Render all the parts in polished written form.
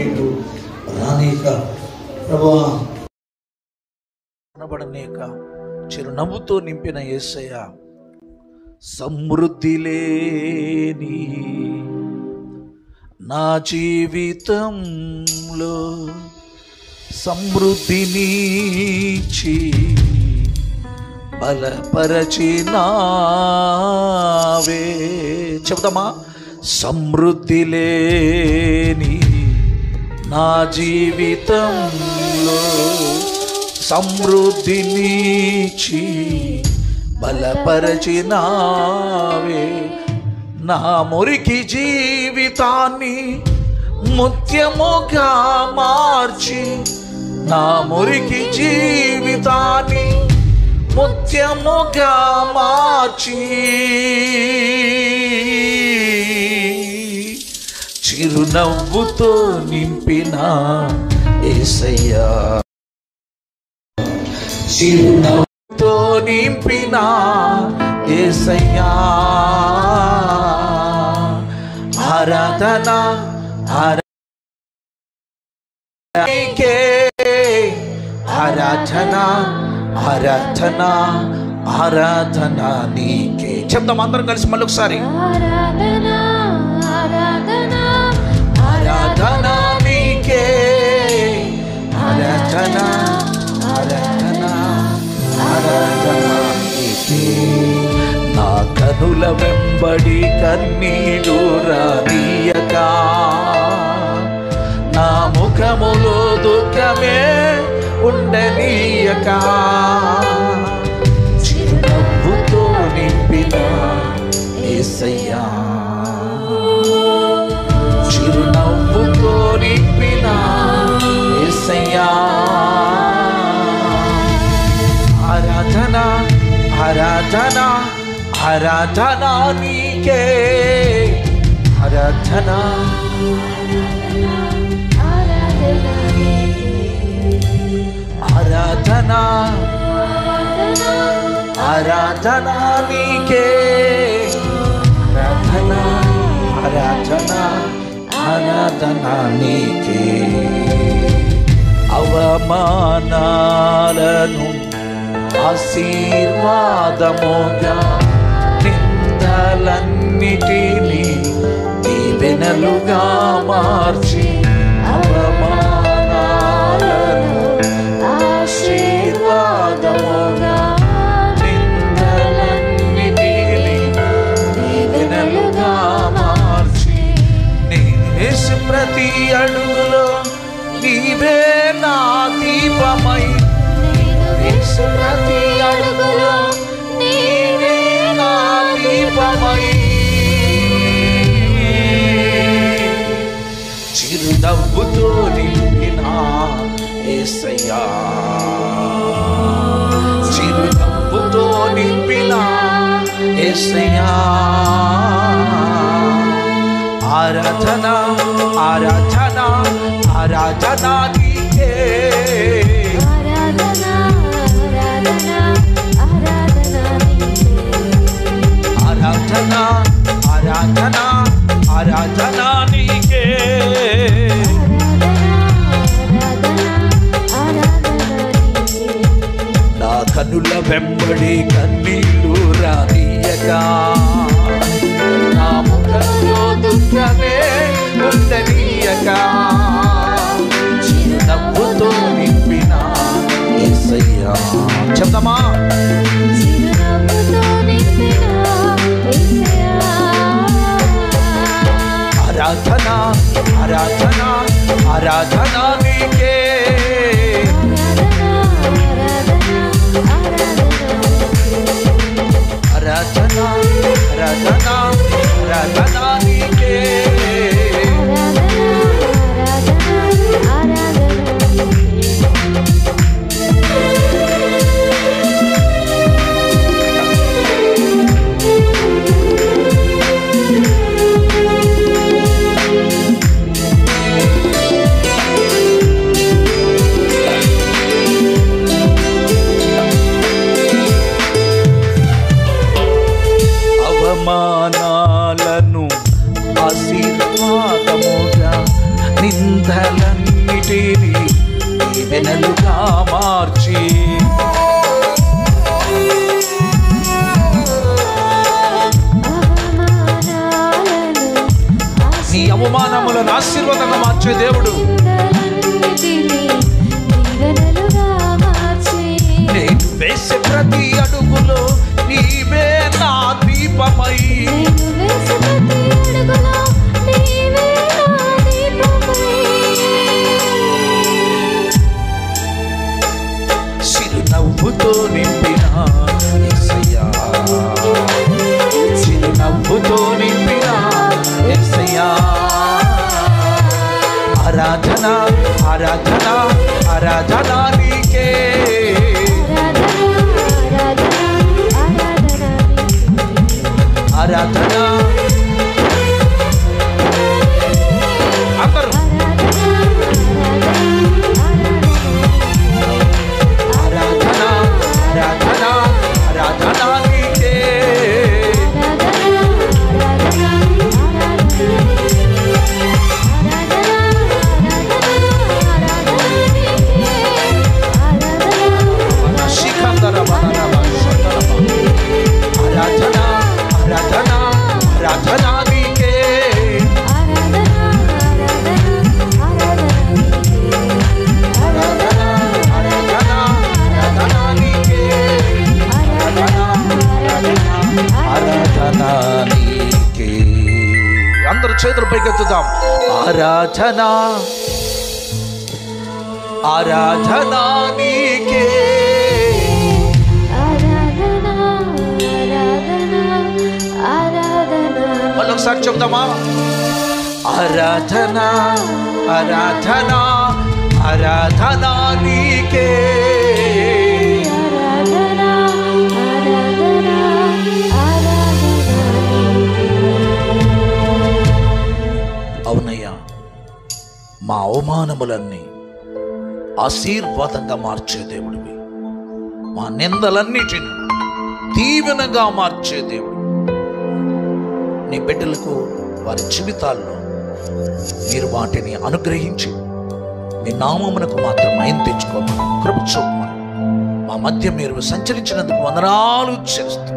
కన్నీళ్లు రానేక ప్రభువా కనబడనేక చిరునవ్వుతో నింపిన యేసయ్య, సమృద్ధి లేని నా జీవితంలో సమృద్ధినిచ్చి బలపరచినావే. చెబుతామా? సమృద్ధి లేని నా జీవితంలో సమృద్ధినిచ్చి బలపరచినావే. నా మురికి జీవితాన్ని ముత్యముగా మార్చి, నా మురికి జీవితాన్ని ముత్యముగా మార్చి చిరునవ్వుతో నింపిన యేసయ్యా, చిరునవ్వుతో నింపిన యేసయ్యా, ఆరాధన నీకే, ఆరాధన ఆరాధన ఆరాధన నీకే. చెప్తాం అందరం కలిసి మళ్ళీ ఒకసారి. ఆరాధన ఆరాధన ఆరాధన నీకే, ఆరాధన ఆరాధన ఆరాధన నీకే. నా కనుల వెంబడి కన్నీడు రానీయక, నా ముఖములో దుఃఖమే ఉండనీయక, చిరునవ్వుతో నింపిన యేసయ్యా, చిరునవ్వుతో నింపిన యేసయ్యా, ఆరాధన ఆరాధన ఆరాధన నీకే, ఆరాధన ఆరాధన ఆరాధన నీకే, ఆరాధన ఆరాధన ఆరాధన నీకే. అవమానాలను ఆశీర్వాదముగా, నిందలన్నిటినీ దీవెనలుగా మార్చి, అవమానాలను ఆశీర్వాదముగా, నిందలన్నిటినీ దీవెనలుగా మార్చి, నేను వేసే ప్రతి అడుగులో నీవే నా దీపమై, వేసే ప్రతి అడుగులో నీవే నా దీపమై, చిరునవ్వుతో నింపిన యేసయ్యా, చిరునవ్వుతో నింపిన యేసయ్యా, ఆరాధన ఆరాధన ఆరాధన నీకే, ఆరాధన ఆరాధన ఆరాధన నీకే, ఆరాధన ఆరాధన ఆరాధన నీకే, నా కనుల వెంబడి కన్నీళ్లు రానీయక, నా ముఖంలో దుఃఖమే ఉండనీయక, చిరునవ్వుతో నింపిన యేసయ్యా. చెప్తామా? చిరునవ్వుతో నింపిన యేసయ్యా, ఆరాధన ఆరాధన ఆరాధన నీకే, ఆరాధన ఆరాధన ఆరాధన నీకే, శ్రమలన్నిటినీ దీవెనలుగా మార్చి నీ అవమానములను ఆశీర్వాదంగా మార్చే దేవుడు. నేను వేసే ప్రతి అడుగులో నీవే నా దీపమై చిరునవ్వుతో నింపిన యేసయ్యా, చిరునవ్వుతో నింపిన యేసయ్యా. ఆరాధన ఆరాధన ఆరాధన నీకే, ఆరాధన అందరూ ఆరాధన ఆరాధన ఆరాధన నీకే, శిఖందర ఆరాధన ఆరాధన ఆరాధన నీకే, ఆరాధన ఆరాధన ఆరాధన నీకే, ఆరాధన నీకే. అందరూ చేతులు పైకెత్తుదాం. ఆరాధన ఆరాధన నీకే, మళ్ళొకసారి చెప్తామా? ఆరాధన ఆరాధన ఆరాధన నీకే, అవునయ్యా, మా అవమానములన్నీ ఆశీర్వాదంగా మార్చే దేవుడివి, మా నిందలన్నిటిని దీవెనగా మార్చే దేవుడు. నీ బిడ్డలకు వారి జీవితాల్లో మీరు వాటిని అనుగ్రహించి మీ నామమునకు మాత్రం మహిమ తెచ్చుకోమని కృప చూపమని మా మధ్య మీరు సంచరించినందుకు వందనాలు చేస్తూ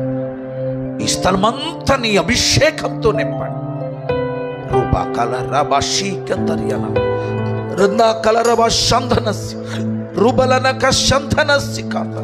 ఈ స్థలమంతా నీ అభిషేకంతో నింపండి. రూపా కలరబా శీకంతర్యన రుందా కలరబా శంధనస్య రూబలనక శంధనస్య కాంత